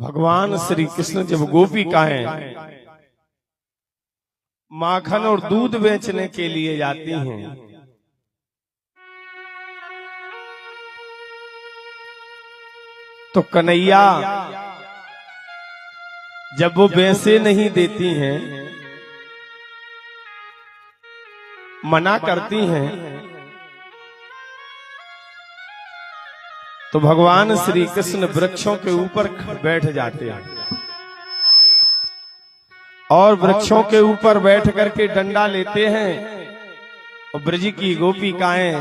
भगवान श्री कृष्ण जब गोपिकाएं माखन और दूध बेचने के लिए जाती हैं तो कन्हैया जब वो पैसे नहीं देती हैं, मना करती हैं, तो भगवान श्री कृष्ण वृक्षों के ऊपर बैठ जाते हैं और वृक्षों के ऊपर बैठ करके डंडा लेते हैं और ब्रज की गोपिकाएं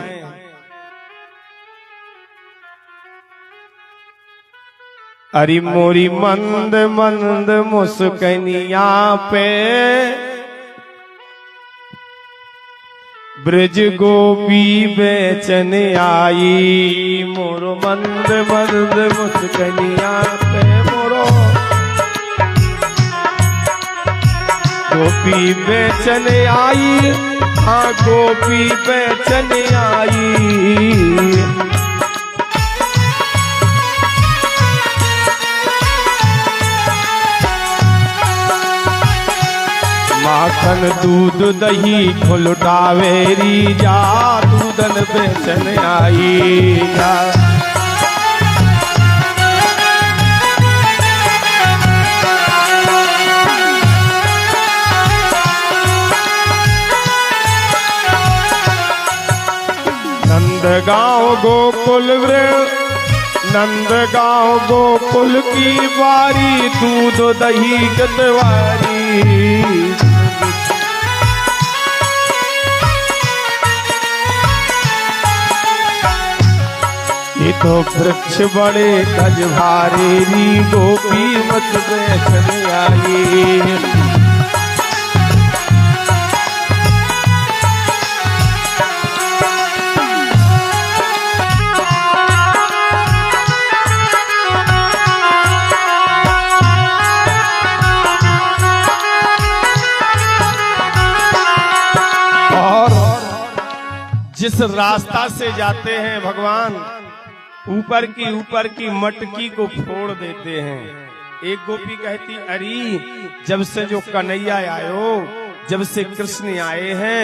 अरे मोरी मंद मंद मुस्कनिया पे ब्रज गोपी बेचन आई, मोरो मंद मंद मुस्कनिया पे मोरो गोपी बेचन आई, हाँ गोपी बेचन आई। माखन दूध दही खुलटावेरी जा, दूधन बेचन आई जा। नंदगांव गोकुल नंदगांव गोकुल की बारी, दूध दही गतवारी। ये तो वृक्ष बड़े गज भारी, गोपी मत बेचन आई। जिस रास्ता से जाते हैं भगवान ऊपर की मटकी को फोड़ देते हैं। एक गोपी कहती अरे जब से जो कन्हैया आयो, जब से कृष्ण आए हैं,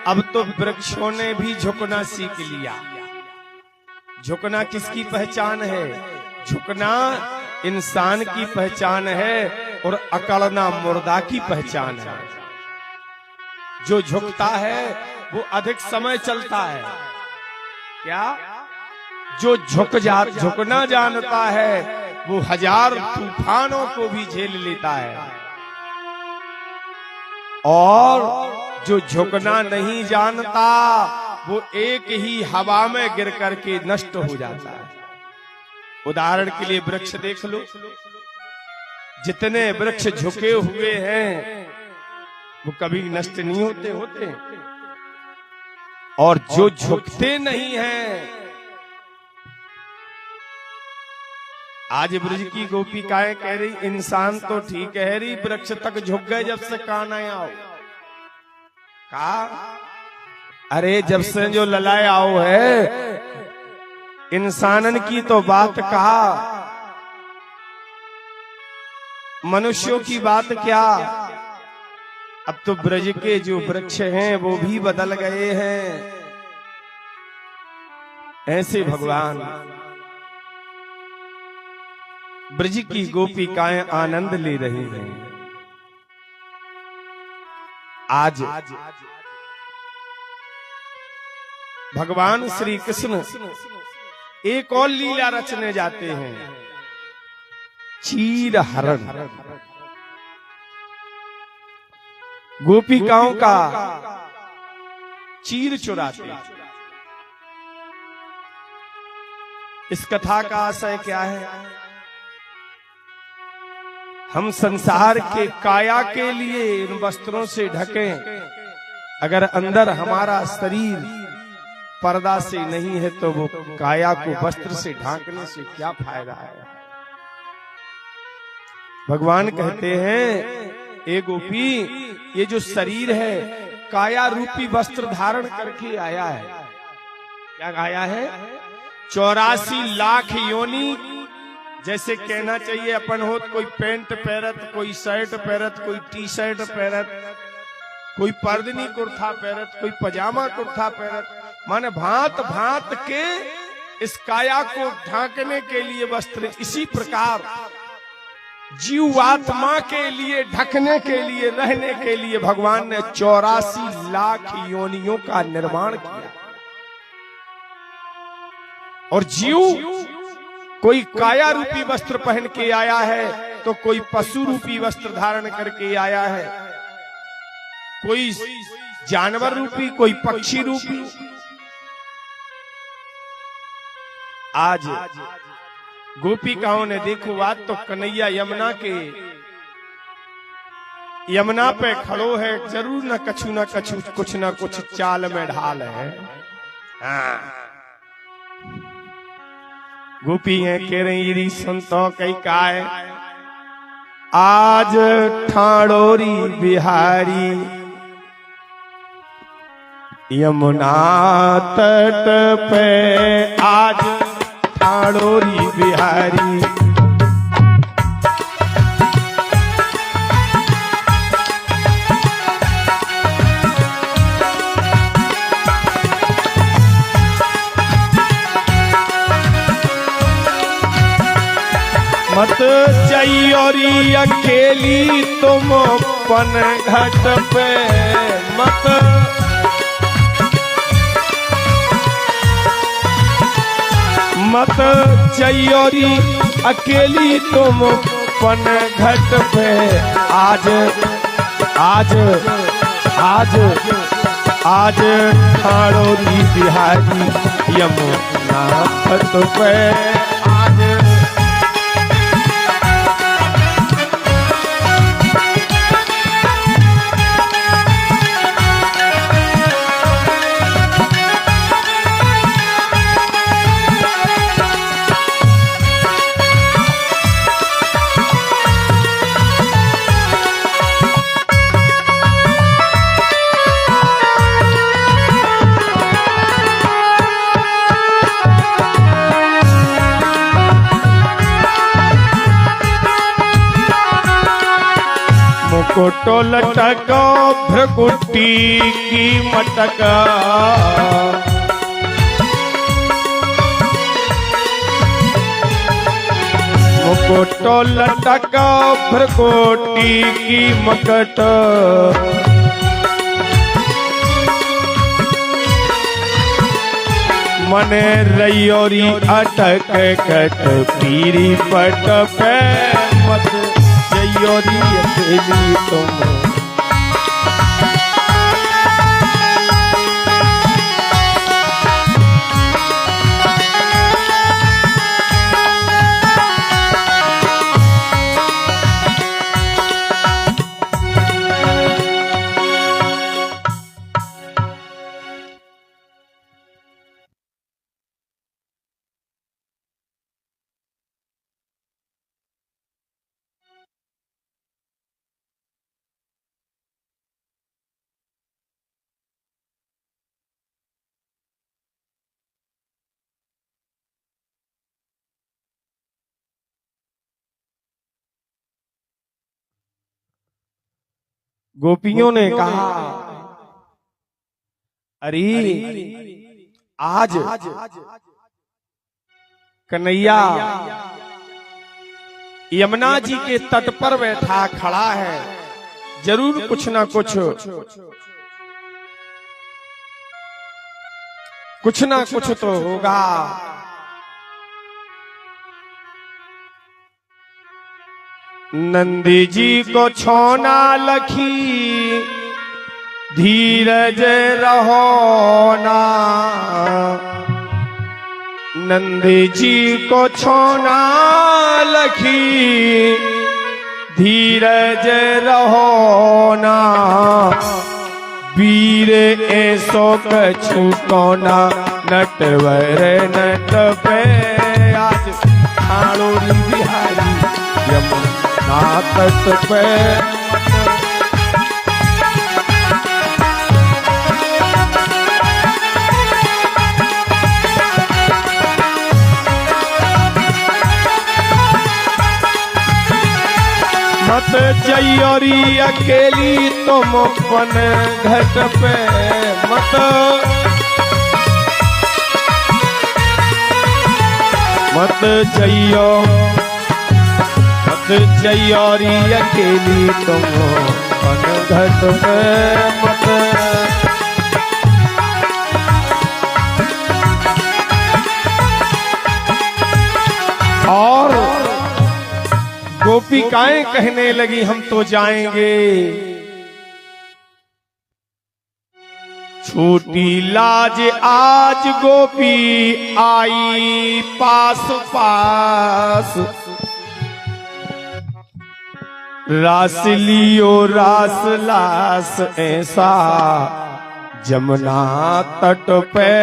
अब तो वृक्षों ने भी झुकना सीख लिया। झुकना किसकी पहचान है? झुकना इंसान की पहचान है और अकड़ना मुर्दा की पहचान है। जो झुकता है वो अधिक समय चलता है। क्या? जो झुकना जानता है वो हजार तूफानों को भी झेल लेता है, और जो झुकना नहीं जानता वो एक ही हवा में गिर करके नष्ट हो जाता है। उदाहरण के लिए वृक्ष देख लो, जितने वृक्ष झुके हुए हैं वो कभी नष्ट नहीं होते, और जो झुकते नहीं हैं, आज ब्रज की गोपिकाएं कह रही इंसान तो ठीक है री, वृक्ष तक झुक गए जब से कान आया हो। कहा अरे जब से जो ललाए आओ है, इंसानन की तो बात कहा, मनुष्यों की बात क्या। अब तो ब्रज के जो वृक्ष हैं वो भी बदल गए हैं। ऐसे भगवान ब्रज की गोपिकाएं आनंद ले रही हैं। आज भगवान श्री कृष्ण एक और लीला रचने जाते हैं, चीर हरण। गोपिकाओं का चीर चुराते। इस कथा का आशय क्या है? हम संसार के काया के लिए इन वस्त्रों से ढकें, अगर अंदर हमारा शरीर पर्दा से नहीं है तो वो काया को वस्त्र से ढांकने से क्या फायदा है। भगवान कहते हैं ए गोपी, ये जो शरीर है काया रूपी वस्त्र धारण करके आया है। क्या आया है? 84 लाख योनि जैसे कहना चाहिए अपन हो कोई पैंट पहरत, कोई शर्ट पहरत, कोई टी शर्ट पहरत, कोई पर्दनी कुर्ता पहरत, कोई पजामा कुर्ता पहरत। माने भांत भांत के इस काया को ढांकने के लिए वस्त्र। इसी प्रकार जीवात्मा के लिए, ढकने के लिए, रहने के लिए भगवान ने 84 लाख योनियों का निर्माण किया। और जीव कोई काया रूपी वस्त्र पहन के आया है, तो कोई पशु रूपी वस्त्र धारण करके आया है, कोई जानवर रूपी, कोई पक्षी रूपी। आज गोपिकाओं ने देखो, आज तो कन्हैया यमुना पे खड़ो है, जरूर न कछु कुछ न कुछ चाल में ढाल है। हाँ। गोपी है कह रही सुनतो कई काय, आज ठाड़ोरी बिहारी यमुना तट पे, आज ठाड़ोरी बिहारी। मत चैयोरी अकेली तुम पन घट पे, मत चैयोरी अकेली तुम पन घट पे। आज आज आज आज ठाड़ोरी बिहारी यमुना तट पे। आज मुकुटो लटको भ्रकुटी की मटका, मुकुटो लटको भ्रकुटी की मकट। मने रयोरी अटक कट पीरी पट पे। मत जयोरी अकेली तुम गोपियों ने कहा, अरे आज कन्हैया यमुना जी के तट पर बैठा खड़ा है, जरूर कुछ ना कुछ तो होगा। नंदी जी को छोना लखी धीरज रहो ना, नंदी जी को छोना लखी धीरज रहो ना। वीर ऐसो कछु कोना नटवर नट पे। आज ठाड़ोरी बिहारी यमुना तट पे। मत जइयोरी अकेली तुम अपन घट पे मत मत जइयो मत जइयोरी अकेली तुम अपन घट पे मत और गोपिकाएं कहने लगी हम तो जाएंगे। छोटी लाज आज गोपी आई पास पास रास लियो रास लास ऐसा जमुना तट पे।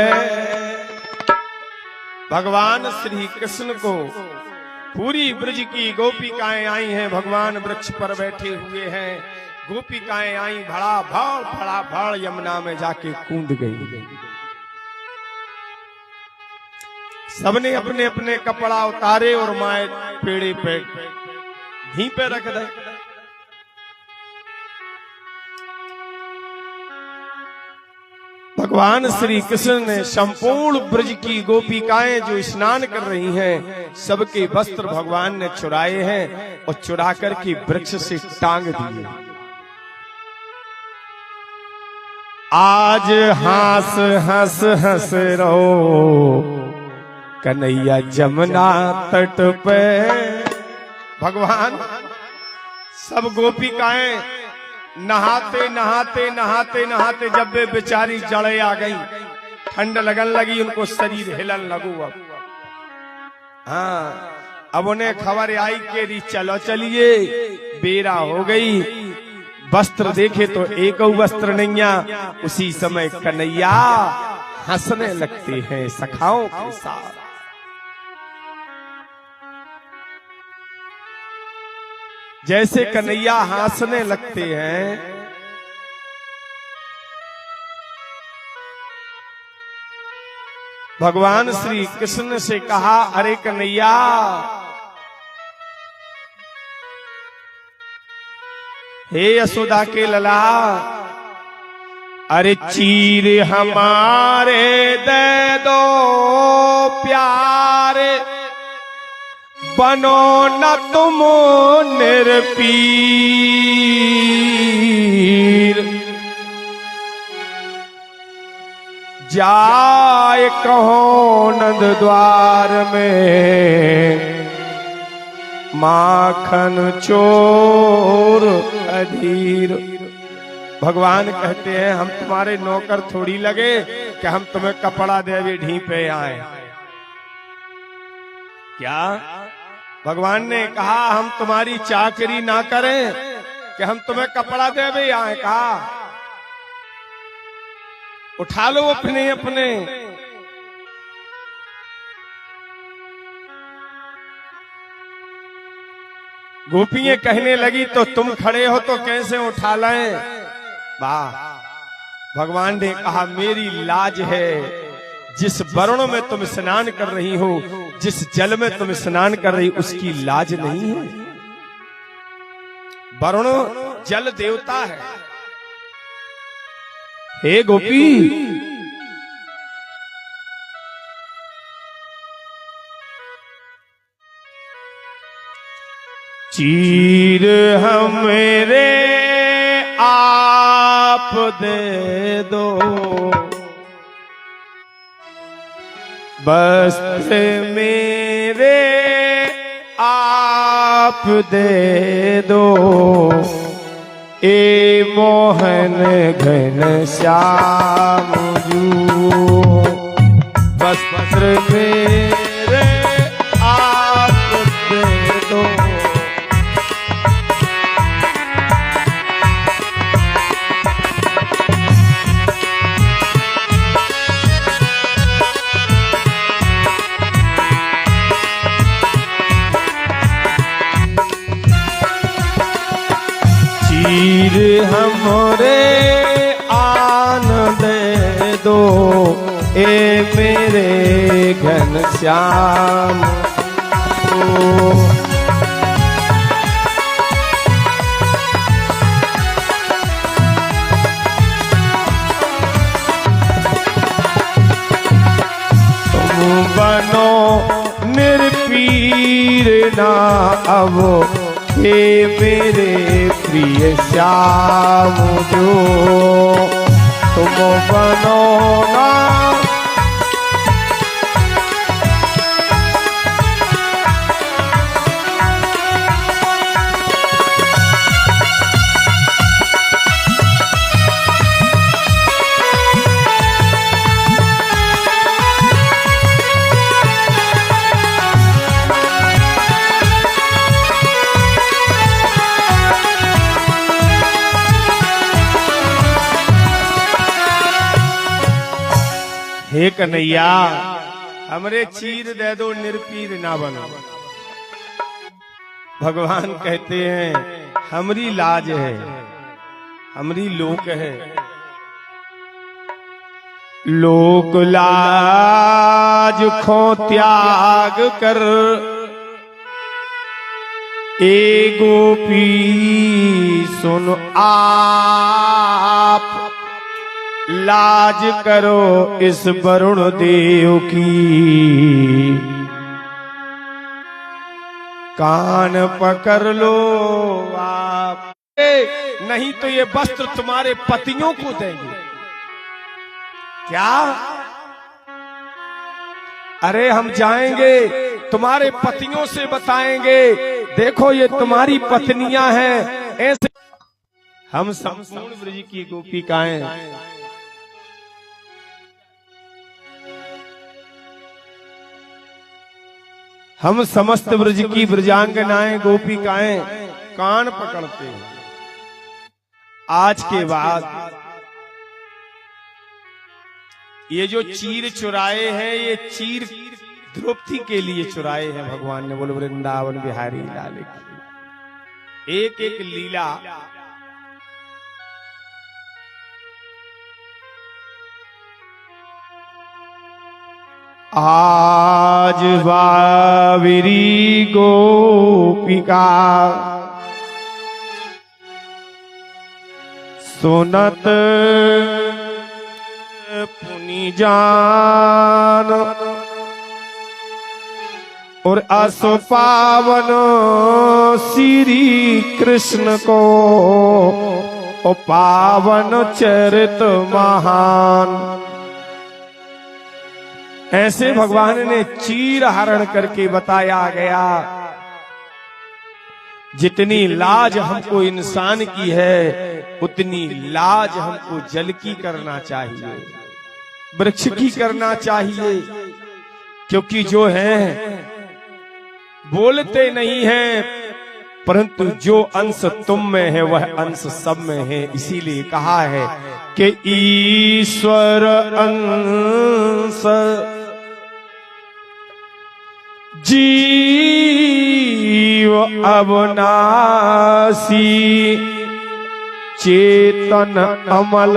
भगवान श्री कृष्ण को पूरी ब्रज की गोपिकाएं आई हैं, भगवान वृक्ष पर बैठे हुए हैं। गोपिकाएं आई भड़ा भाड़ यमुना में जाके कूद गई। सबने अपने अपने कपड़ा उतारे और माए पेड़े पे घी पे रख दे। भगवान श्री कृष्ण ने संपूर्ण ब्रज की गोपिकाएं जो स्नान कर रही हैं, सबके वस्त्र भगवान ने चुराए हैं और चुरा करके वृक्ष से टांग दिए। आज हंस हंस हंस रहो कन्हैया जमुना तट पे। भगवान सब गोपिकाएं नहाते नहाते नहाते नहाते जब वे बेचारी जड़े आ गई, ठंड लगन लगी, उनको शरीर हिलन लगू। अब उन्हें खबर आई कि चलो चलिए बेरा हो गई। वस्त्र देखे तो एक वस्त्र नैया। उसी समय कन्हैया हंसने लगते हैं सखाओं के साथ। जैसे कन्हैया हंसने लगते हैं, भगवान श्री कृष्ण से कहा, अरे कन्हैया हे यशोदा के लला, अरे चीर हमारे दे दो प्यारे, बनो न तुम निरपीर। जाए कहो नंद द्वार में, माखन चोर अधीर। भगवान कहते हैं हम तुम्हारे नौकर थोड़ी लगे कि हम तुम्हें कपड़ा देवे ढीपे आए। क्या भगवान ने कहा हम तुम्हारी चाकरी ना करें कि हम तुम्हें कपड़ा देवे आए? कहा उठा लो अपने अपने। गोपियां कहने लगी तो तुम खड़े हो तो कैसे उठा लें? वाह! भगवान ने कहा मेरी लाज है, जिस वर्ण में तुम स्नान कर रही हो, जिस जल में तुम स्नान कर रही उसकी लाज नहीं है। वर्ण जल देवता है। हे गोपी, चीर हमरे आप दे दो, वस्त्र मेरे आप दे दो, ए मोहन घन श्याम जू। वस्त्र मेरे आप दे दो, चीर हमरे आन दे दो, ए मेरे घन श्याम। बनो निरपीर ना अब, हे मेरे प्रिय श्याम जो तुम बनो ना। हे कन्हैया हमरे चीर दे दो निरपीर ना बनो। भगवान कहते हैं हमरी लाज है, हमरी लोक है। लोक लाज खो त्याग कर, ए गोपी सुन आप, लाज करो इस वरुण देव की। कान पकड़ लो आप, नहीं तो ये वस्त्र तुम्हारे पतियों को देंगे। क्या? अरे हम जाएंगे तुम्हारे पतियों से बताएंगे, देखो ये तुम्हारी पत्नियां हैं। ऐसे हम संपूर्ण ब्रज की गोपिकाएं हम समस्त ब्रज की ब्रजांगनाएं गोपिकाएं कान पकड़ते हैं। आज के बाद ये जो चीर चुराए हैं, ये चीर द्रौपदी के लिए चुराए हैं भगवान ने। बोलो वृंदावन बिहारी लाल की। एक एक लीला आज बावरी गोपिका सुनत पुनि जान, और असो पावन श्री कृष्ण को ओ पावन चरित महान। ऐसे भगवान ने चीर हरण करके बताया गया। जितनी लाज हमको इंसान की है, उतनी लाज हमको जल की करना चाहिए, वृक्ष की करना चाहिए। क्योंकि जो है बोलते नहीं हैं, परंतु जो अंश तुम में है वह अंश सब में है। इसीलिए कहा है कि ईश्वर अंश जीव अविनाशी, चेतन अमल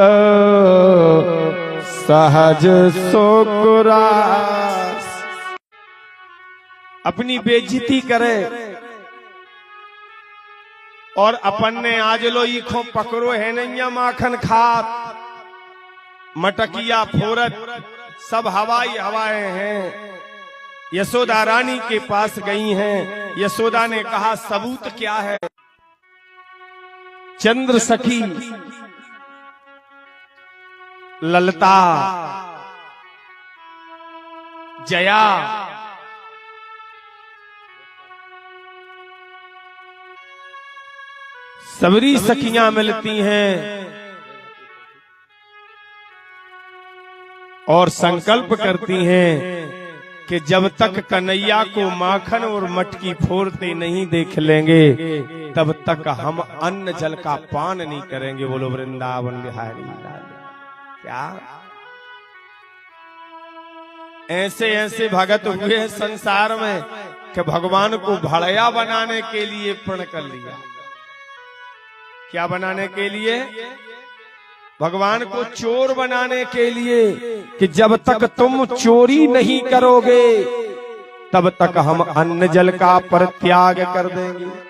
सहज सुखरास। अपनी बेइज्जती करे और अपन ने आज लो ईखों पकड़ो है नैया माखन खात, मटकिया फोरत सब हवाई हवाएं हैं। यशोदा रानी के पास गई हैं। यशोदा ने कहा सबूत क्या है? चंद्र सखी ललता, जया, सबरी सखियां मिलती हैं और संकल्प करती हैं कि जब तक कन्हैया को माखन और मटकी फोड़ते नहीं देख लेंगे, तब तक हम अन्न जल का पान नहीं करेंगे। बोलो वृंदावन बिहारी लाल। क्या ऐसे ऐसे भगत हुए संसार में कि भगवान को भड़या बनाने के लिए प्रण कर लिया। क्या बनाने के लिए? भगवान को चोर बनाने के लिए, कि जब तक तुम चोरी नहीं करोगे तब तक हम अन्न जल का परित्याग कर देंगे।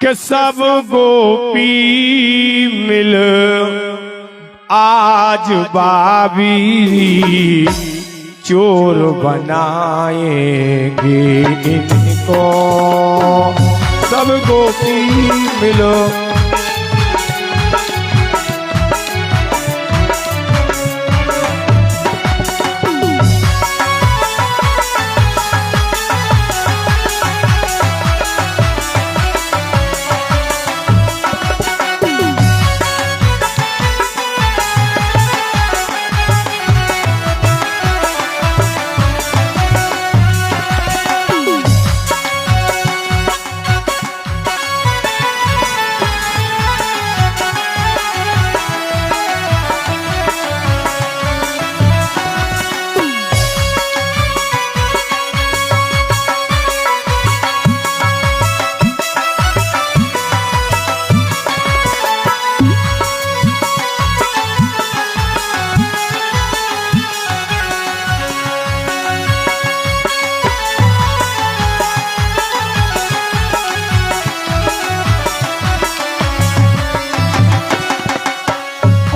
कि सब गोपी मिल आज बाबी चोर बनाएंगे इनको। सब गोपी मिलो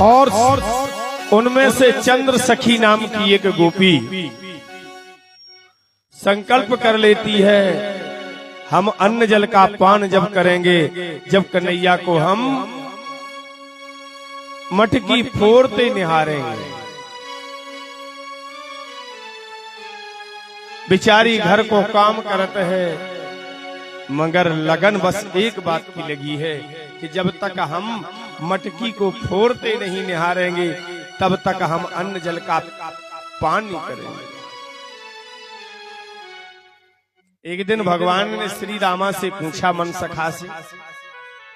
और उनमें से चंद्र सखी नाम की एक गोपी संकल्प कर लेती है, हम अन्न जल का पान जब करेंगे, जब कन्हैया को हम मटकी फोड़ते निहारेंगे। बेचारी घर को काम करते है, मगर लगन बस एक बात की लगी है कि जब तक हम मटकी को फोड़ते नहीं निहारेंगे, तब तक हम अन्न जल का पान नहीं करेंगे। एक दिन भगवान ने श्री रामा से पूछा, मनसखा से,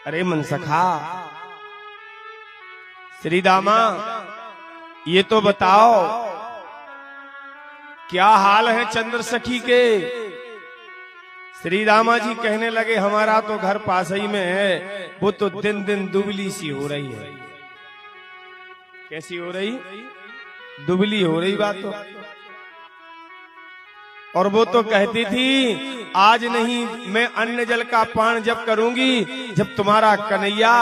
अरे मनसखा, श्री रामा ये तो बताओ क्या हाल है चंद्र सखी के। श्री रामा जी कहने लगे, हमारा तो घर पास ही में है, वो तो दिन दिन दुबली सी हो रही है। कैसी हो रही? दुबली हो रही बात तो। और वो तो कहती थी, आज नहीं मैं अन्न जल का पान जब करूंगी, जब तुम्हारा कन्हैया,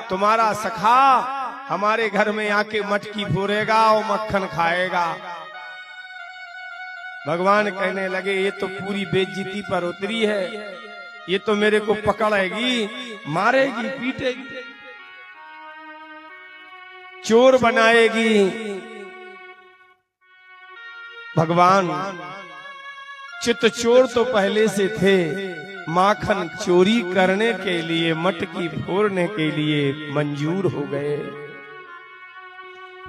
तुम्हारा सखा हमारे घर में आके मटकी फोड़ेगा और मक्खन खाएगा। भगवान कहने लगे, ये तो पूरी बेइज्जती पर उतरी है, ये तो मेरे को पकड़ेगी, मारेगी, पीटेगी, चोर बनाएगी। भगवान चित चोर तो पहले से थे, माखन चोरी करने के लिए, मटकी फोड़ने के लिए मंजूर हो गए।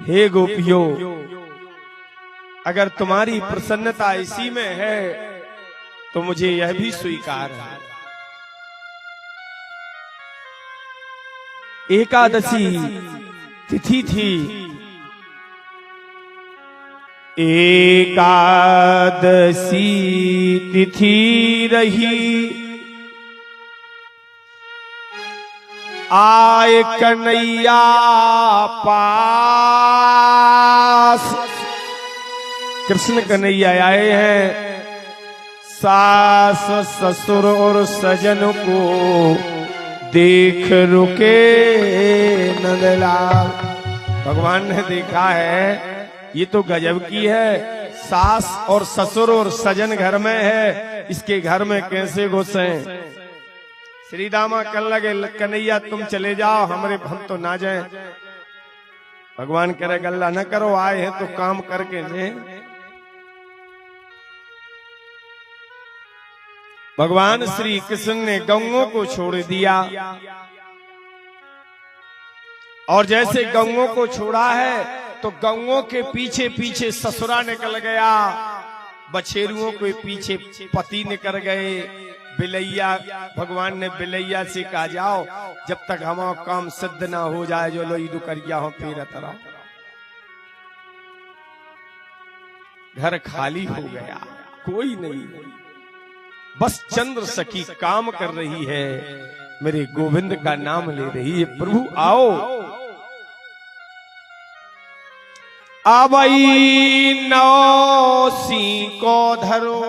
हे गोपियों, अगर तुम्हारी प्रसन्नता इसी में है तो मुझे यह भी स्वीकार है। एकादशी तिथि थी, एकादशी तिथि रही, आए कन्हैया पास। कृष्ण कन्हैया आए हैं, सास ससुर और सजन को देख रुके नंदलाल। भगवान ने देखा है, ये तो गजब की है, सास और ससुर और सजन घर में है, इसके घर में कैसे घुसे। श्री रामा कहने लगे, कन्हैया तुम चले जाओ, हम तो ना जाएं। भगवान कह रहे, गल्ला न करो, आए हैं तो काम करके जे। भगवान श्री कृष्ण ने गौओं को छोड़ दिया, और जैसे गौओं को छोड़ा है तो गौओं के पीछे पीछे ससुरा निकल गया, बछेरुओं के पीछे पति निकल गए। बिलैया, भगवान ने बिलैया से कहा, जाओ जब तक हमारा काम सिद्ध ना हो जाए, जो लोई दुकरिया हो फिर तरह। घर खाली हो गया, कोई नहीं, बस चंद्र सखी काम कर रही है, मेरे गोविंद का नाम ले रही है। प्रभु आओ, आबई नौसी को धरो,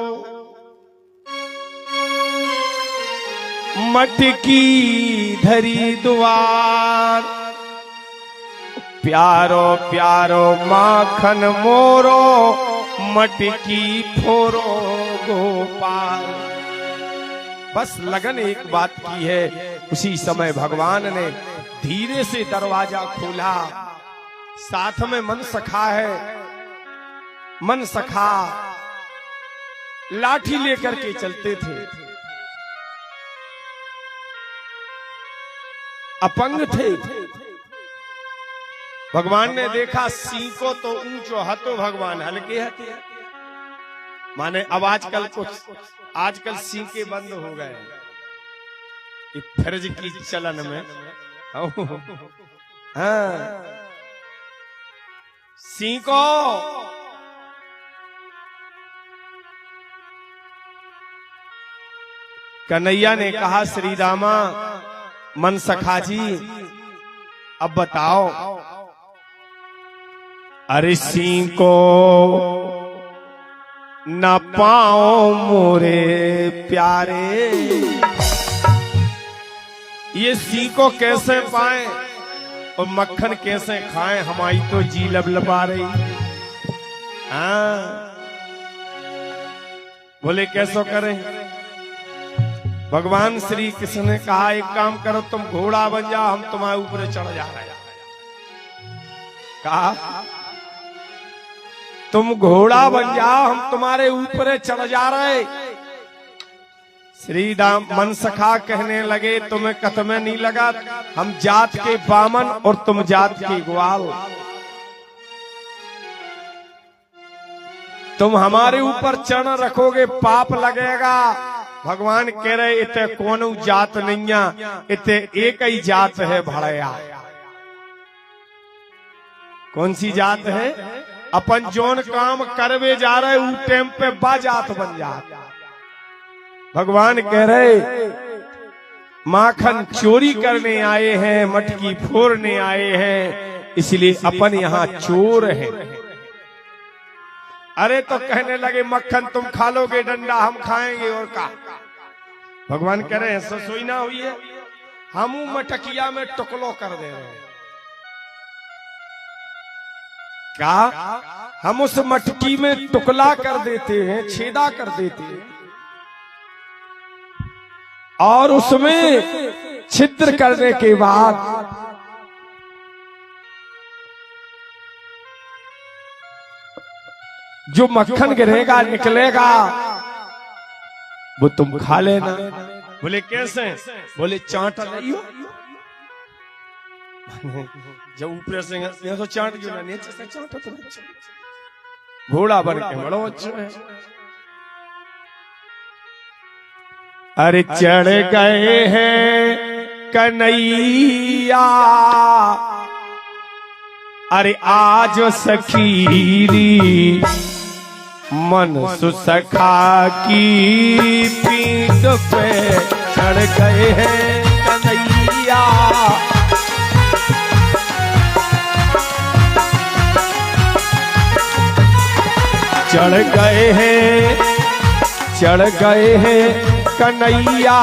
मटकी धरी द्वार, प्यारो प्यारो माखन मोरो, मटकी फोरो गोपाल। बस लगन एक बात की है। उसी समय भगवान ने धीरे से दरवाजा खोला। साथ में मन सखा है। मन सखा लाठी लेकर के चलते थे, अपंग थे। भगवान ने देखा सीको तो ऊंचो हतो भगवान हल्के हते। माने अब आजकल सीके बंद हो गए फर्ज की चलन में। हाँ सीको कन्हैया ने कहा श्री रामा मन सखा जी अब बताओ। अरे सीको न पाओ मोरे प्यारे, ये सीको कैसे पाए और मक्खन कैसे खाएं, हमारी तो जी लबलबा रही। हाँ बोले कैसो करें। भगवान श्री कृष्ण ने कहा एक काम करो तुम घोड़ा बन जाओ, हम तुम्हारे ऊपर चढ़ जा रहे हैं। कहा तुम घोड़ा बन जाओ, हम तुम्हारे ऊपर चढ़ जा रहे। श्री राम मन सखा कहने लगे तुम्हें कतमे नहीं लगा, हम जात के बामन और तुम जात के ग्वाल, तुम हमारे ऊपर चढ़ रखोगे पाप लगेगा। भगवान कह रहे इते कौन जात नहीं, इते एक ही जात है भड़या। कौन सी जात है? अपन जोन काम करवे जा रहे उ टाइम पे बा जात बन जात। भगवान कह रहे माखन चोरी करने आए हैं, मटकी फोड़ने आए हैं, इसलिए अपन यहाँ चोर है। अरे तो कहने लगे मक्खन तुम खा लोगे, डंडा हम खाएंगे और का। भगवान कह रहे हैं सोई ना हुई है, हम मटकिया में टुकलो कर दे रहे हैं। क्या हम उस मटकी में टुकला कर देते हैं, छेदा कर देते हैं और उसमें छिद्र करने के बाद जो मक्खन गिरेगा निकलेगा वो तुम खा लेना। बोले कैसे? बोले चाट लियो। जब ऊपर से तो चाट जो ना नीचे से चाट तो घोड़ा बन के बड़ो अच्छा है। अरे चढ़ गए हैं कन्हैया, अरे आज सखीरी मन सुसखा की पीठ पे चढ़ गए हैं कन्हैया। चढ़ गए हैं कन्हैया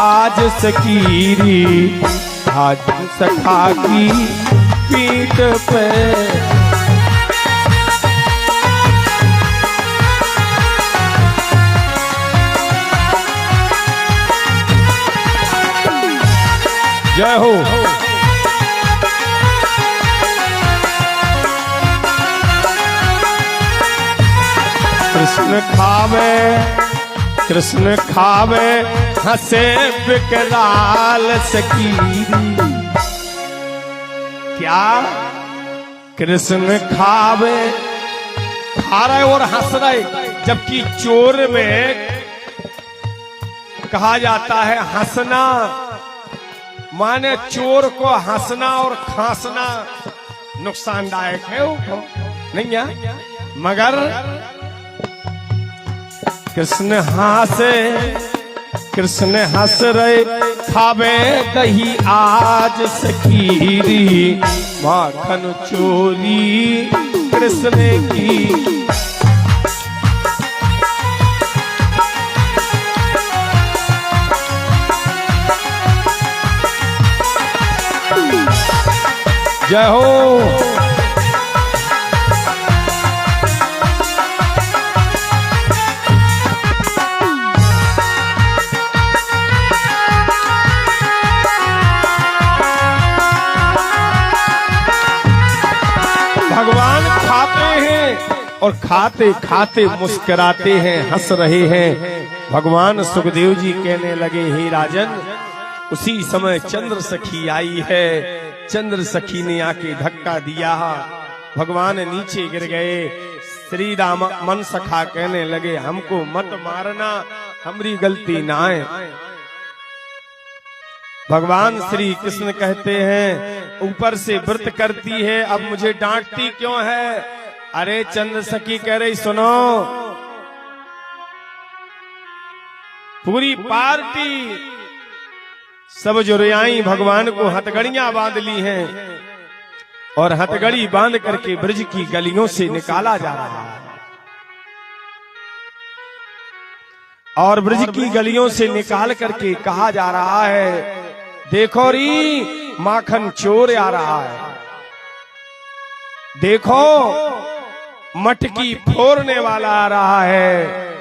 आज सकीरी, आज सखा की पीठ पे। जय हो। कृष्ण खावे हंसे विकराल सकीरी। क्या कृष्ण खावे खा रहे और हंस रहे, जबकि चोर में कहा जाता है हंसना माने चोर को हंसना और खांसना नुकसानदायक है नहीं है। मगर कृष्ण हंस रहे खावे दही आज सकीरी, माखन चोरी कृष्ण की। जय हो। भगवान खाते हैं और खाते खाते मुस्कुराते हैं, हंस रहे हैं। भगवान सुखदेव जी कहने लगे, हे राजन, उसी समय चंद्र सखी आई है। चंद्र सखी ने आके धक्का दिया, भगवान नीचे गिर गए। श्री राम मन सखा कहने लगे, हमको मत मारना, हमारी गलती ना है। भगवान श्री कृष्ण कहते हैं, ऊपर से व्रत करती है, अब मुझे डांटती क्यों है? अरे चंद्र सखी कह रही, सुनो, पूरी पार्टी सब जुरियाई भगवान को हथगड़ियां बांध ली हैं और हथगड़ी बांध करके ब्रज की गलियों से निकाला जा रहा है। और ब्रज की गलियों से निकाल करके कहा जा रहा है, देखो री माखन चोर आ रहा है, देखो मटकी फोड़ने वाला आ रहा है।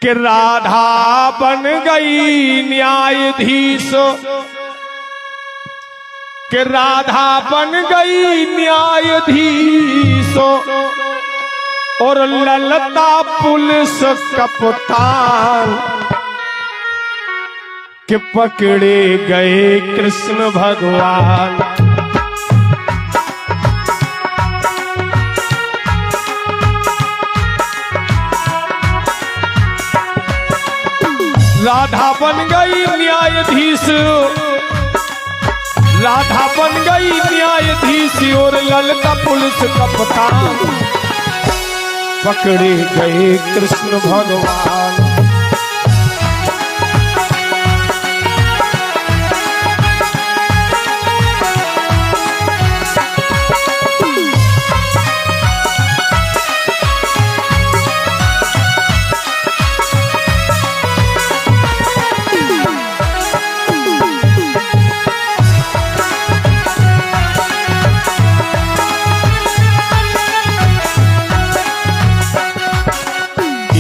कि राधा बन गई न्यायाधीश, कि राधा बन गई न्यायाधीश और ललता पुलिस कप्तान, कि पकड़े गए कृष्ण भगवान। राधा बन गई न्यायाधीश, राधा बन गई न्यायाधीश और ललता पुलिस कप्तान, पकड़े गए कृष्ण भगवान।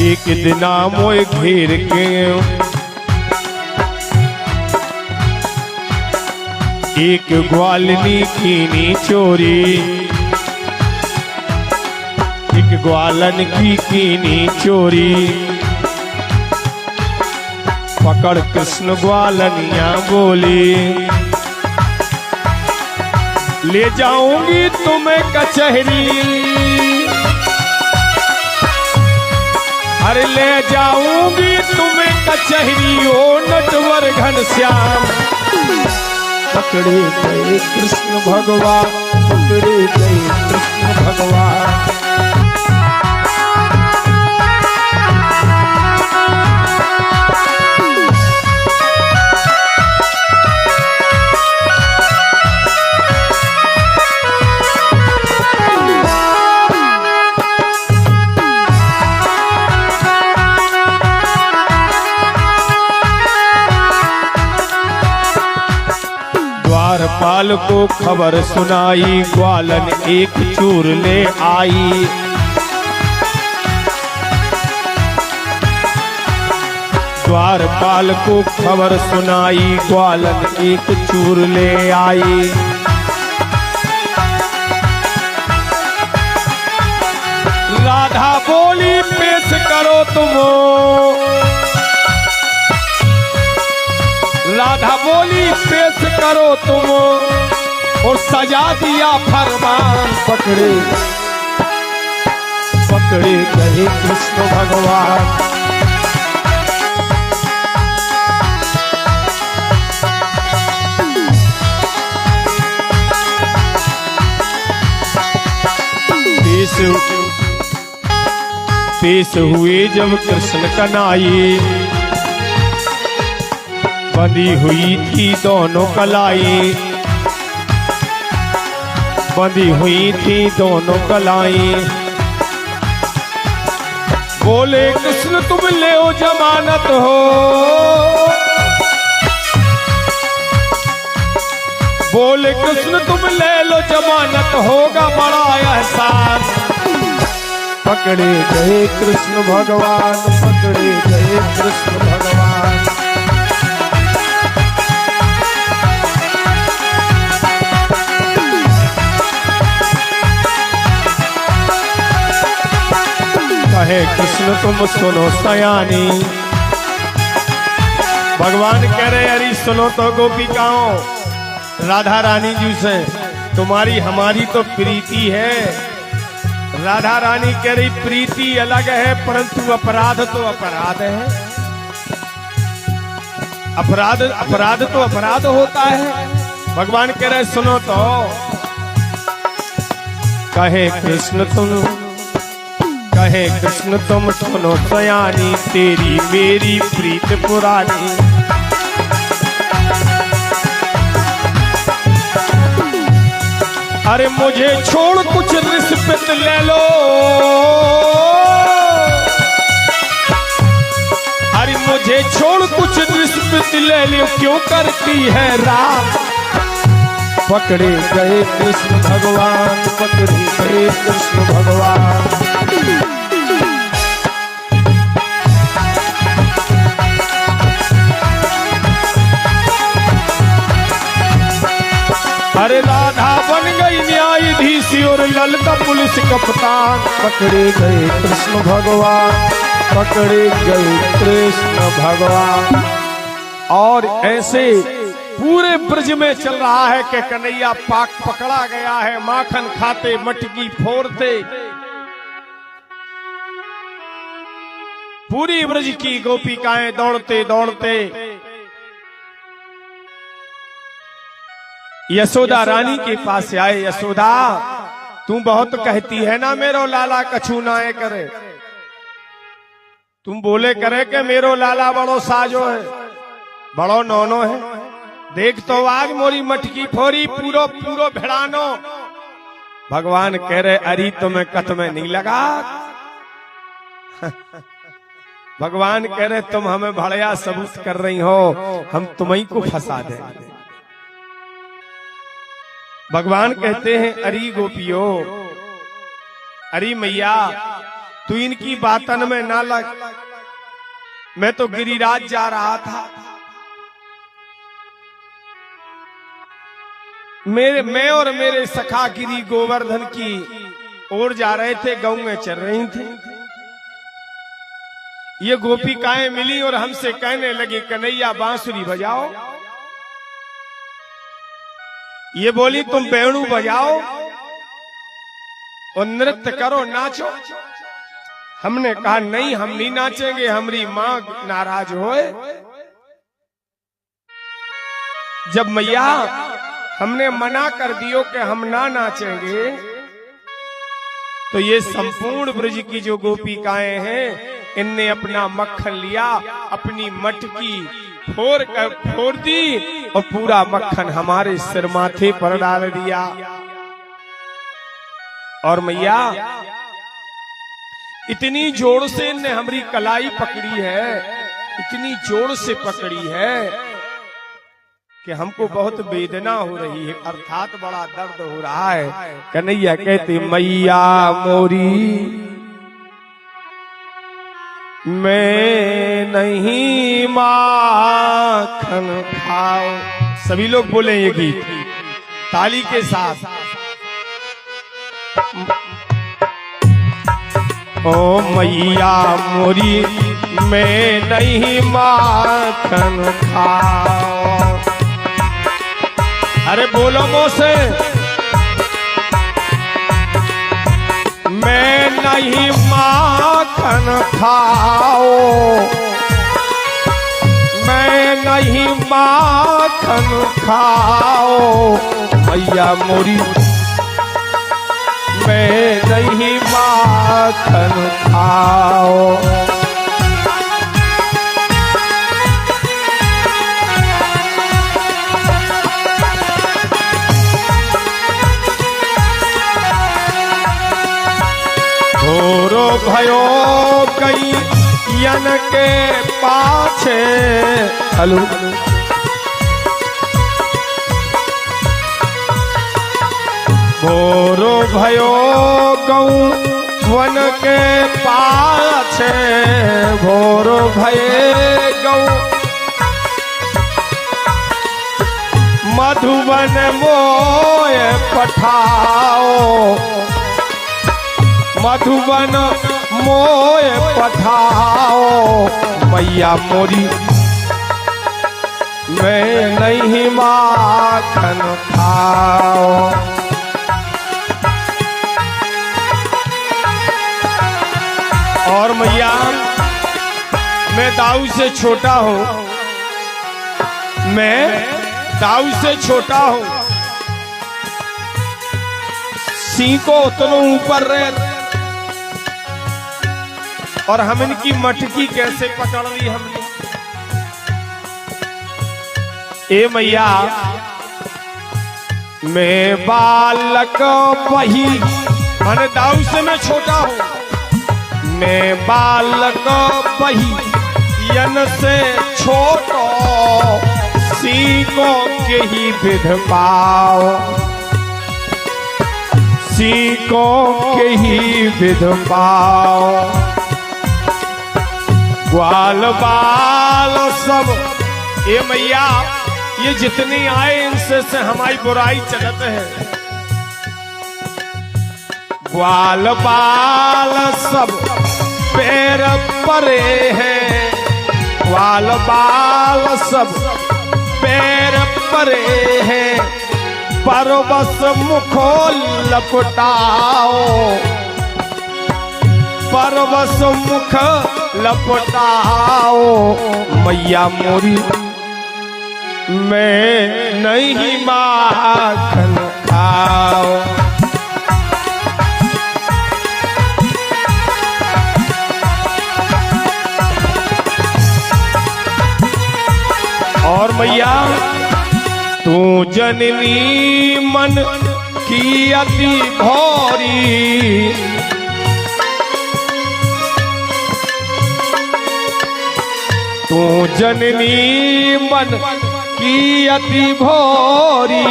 एक दिना मोए घेर के एक ग्वालनी कीनी चोरी, एक ग्वालन की कीनी चोरी, पकड़ कृष्ण ग्वालनिया बोली, ले जाऊंगी तुम्हें कचहरी, अरे ले जाऊंगी तुम्हें कचहरी ओ नटवर घनश्याम। पकड़े गए कृष्ण भगवान, पकड़े गए कृष्ण भगवान। द्वारपाल को खबर सुनाई, ग्वालन एक चूर ले आई। द्वारपाल को खबर सुनाई, ग्वालन एक चूर ले आई। राधा बोली, पेश करो तुम, राधा बोली पेश करो तुम और सजा दिया फरमान। पकड़े पकड़े गए कृष्ण भगवान। पेश हुए जब कृष्ण कन्हैया, बंधी हुई थी दोनों कलाई, बंधी हुई थी दोनों कलाई। बोले कृष्ण तुम ले ओ जमानत हो, बोले कृष्ण तुम ले लो जमानत होगा बड़ा एहसास। पकड़े गए कृष्ण भगवान, पकड़े गए कृष्ण भगवान। कहे कृष्ण तुम सुनो सयानी। भगवान कह रहे अरे सुनो तो गोपिकाओं, राधा रानी जी से तुम्हारी हमारी तो प्रीति है। राधा रानी कह रही प्रीति अलग है परंतु अपराध तो अपराध है। अपराध तो अपराध होता है। भगवान कह रहे सुनो तो। कहे कृष्ण तुम सुनो सयानी, तेरी मेरी प्रीत पुरानी। अरे मुझे छोड़ कुछ रिश्वत ले लो, अरे मुझे छोड़ कुछ रिश्वत ले लो, क्यों करती है रात। पकड़े गए कृष्ण भगवान, पकड़े गए कृष्ण भगवान। अरे राधा बन गई न्यायाधीश और ललका पुलिस कप्तान। पकड़े गए कृष्ण भगवान, पकड़े गए कृष्ण भगवान। और ऐसे पूरे ब्रज में चल रहा है कि कन्हैया पाक पकड़ा गया है, माखन खाते मटकी फोड़ते। पूरी ब्रज की गोपिकाएं दौड़ते दौड़ते यशोदा रानी के पास से आए। यशोदा तू बहुत कहती है ना मेरो लाला कछु नाए करे, तुम बोले करे कि मेरो लाला बड़ो साजो है, बड़ो नौनो है। देख तो आज मोरी मटकी फोरी पूरो पूरो भेड़ानो। भगवान कह रहे अरे तुम्हें कत में नहीं लगा। भगवान कह रहे तुम हमें भड़या सबूत कर रही हो, हम तुम्हें को फंसा देंगे। भगवान कहते हैं अरे गोपियो, अरे मैया तू इनकी बातन में ना लग। मैं तो गिरिराज जा रहा था, मैं और मेरे सखा गिरी गोवर्धन की ओर जा रहे थे, गऊ में चल रही थी। ये गोपिकाएं मिली और हमसे कहने लगी कन्हैया बांसुरी बजाओ। ये बोली तुम बेणु बजाओ और नृत्य करो, नाचो। हमने कहा नहीं हम नहीं नाचेंगे, हमारी मां नाराज होए। जब मैया हमने मना कर दियो कि हम ना नाचेंगे, तो ये संपूर्ण ब्रज की जो गोपिकाएं हैं इनने अपना मक्खन लिया, अपनी मटकी फोड़ दी और पूरा मक्खन हमारे सिर माथे पर डाल दिया। और मैया इतनी जोर से इनने हमारी कलाई पकड़ी है, इतनी जोर से पकड़ी है कि हमको बहुत वेदना हो रही है, अर्थात बड़ा दर्द हो रहा है। कन्हैया कहते मैया मोरी मैं नहीं माखन खाओ। सभी लोग बोले ये गीत ताली के साथ। ओ मैया मोरी मैं नहीं माखन खाओ। अरे बोलो मोसे मैं नहीं माखन खाओ, मैं नहीं माखन खाओ। मैया मोरी मैं नहीं माखन खाओ। घोरो भयो गई यन के पाछे। हेलो घोरो भयो गऊ वन के पाछे, घोरो भये गऊ मधुबन मोय पठाओ, मधुबन मोय पठाओ। मैया मोरी मैं नहीं माखन खाओ। और मैया मैं दाऊ से छोटा हूं, मैं दाऊ से छोटा हूं, सीको उतनो ऊपर रहे और हम इनकी मटकी कैसे पकड़ ली हमने। ए मैया मैं बालक वही, मन दाऊ से मैं छोटा हूं, मैं बालक वही यन से छोटो, सीको के ही विध पाओ, सीको के ही विध पाओ। ग्वाल बाल सब, ये मैया ये जितनी आए इनसे से हमारी बुराई चलत है। ग्वाल बाल सब पैर परे हैं, ग्वाल बाल सब पैर परे हैं, परवस मुखो लपटाओ, परवस मुख लपटाओ। मैया मोरी मैं नहीं माखन खाओ। और मैया तू जननी मन की अति भौरी, तू जननी मन की अति भौरी,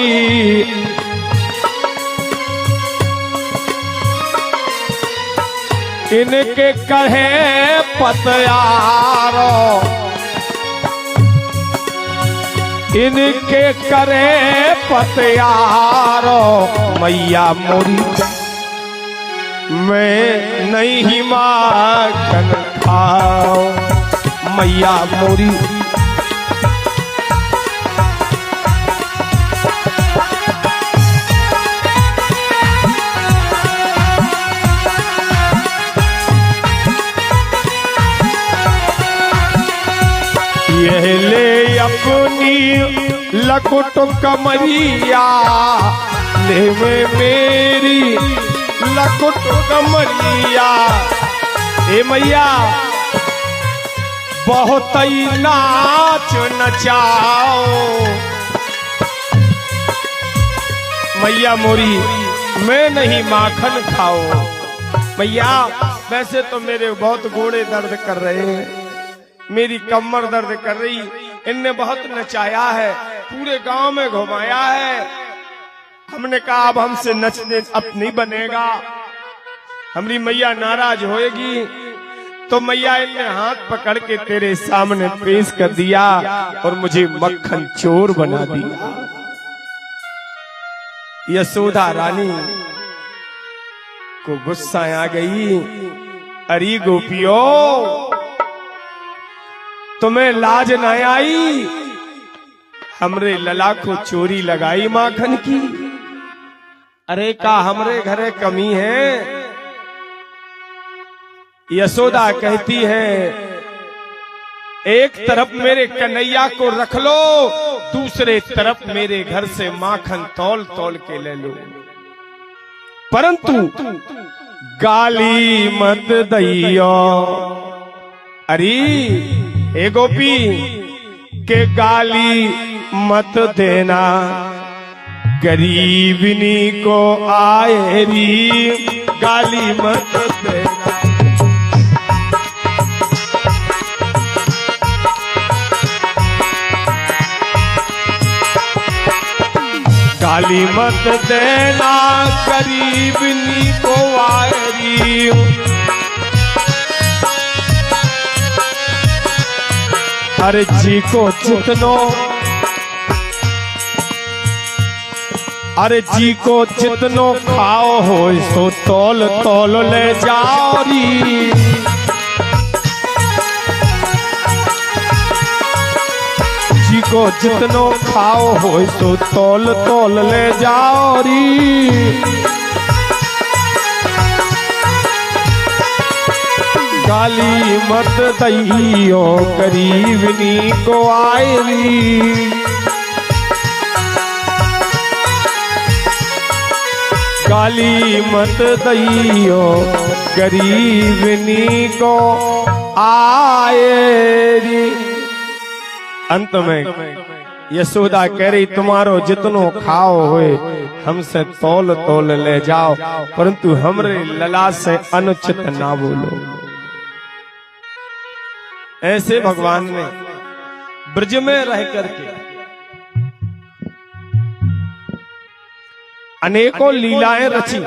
इनके कहे पतयारो, इनके करे पतयारो। मैया मोरी मैं नहीं माखन खाओ, मैया मोरी यह ले अपनी लकुट कमरिया, ले में मेरी लकुट कमरिया। ए मैया बहुत ही नाच नचाओ, मैया मोरी मैं नहीं माखन खाओ। मैया वैसे तो मेरे बहुत घोड़े दर्द कर रहे हैं, मेरी कमर दर्द कर रही, इनने बहुत नचाया है, पूरे गांव में घुमाया है। हमने कहा अब हमसे नचने अब नहीं बनेगा, हमारी मैया नाराज होएगी। तो मैया इनने हाथ पकड़ के तेरे सामने पेश कर दिया और मुझे मक्खन चोर बना दिया। यशोदा रानी को गुस्सा आ गई, अरे गोपियों तुम्हें लाज न आई, हमरे लला को चोरी लगाई माखन की। अरे का हमरे घरे कमी है। यशोदा कहती है एक तरफ मेरे कन्हैया को रख लो, दूसरे तरफ मेरे घर से माखन तौल तौल के ले लो, परंतु गाली मत दैयो। अरे हे गोपी के गाली मत देना, गरीबनी को आएरी गाली मत देना। गाली मत देना गरीबनी को वायरी। अरे जी को जितनो, अरे जी को जितनो खाओ हो सो तोल तोल ले जाओ री। जी को जितनो खाओ हो सो तोल तोल ले जाओ री। गाली मत दइयो गरीबनी को आयरी। गाली मत दइयो गरीबनी को आयरी। अंत में यशोदा कह रही तुम्हारो जितनो खाओ होए हमसे तोल तोल ले जाओ, परंतु हमरे लला से अनुचित ना बोलो। ऐसे भगवान ने ब्रज में रह करके अनेकों लीलाएं रची।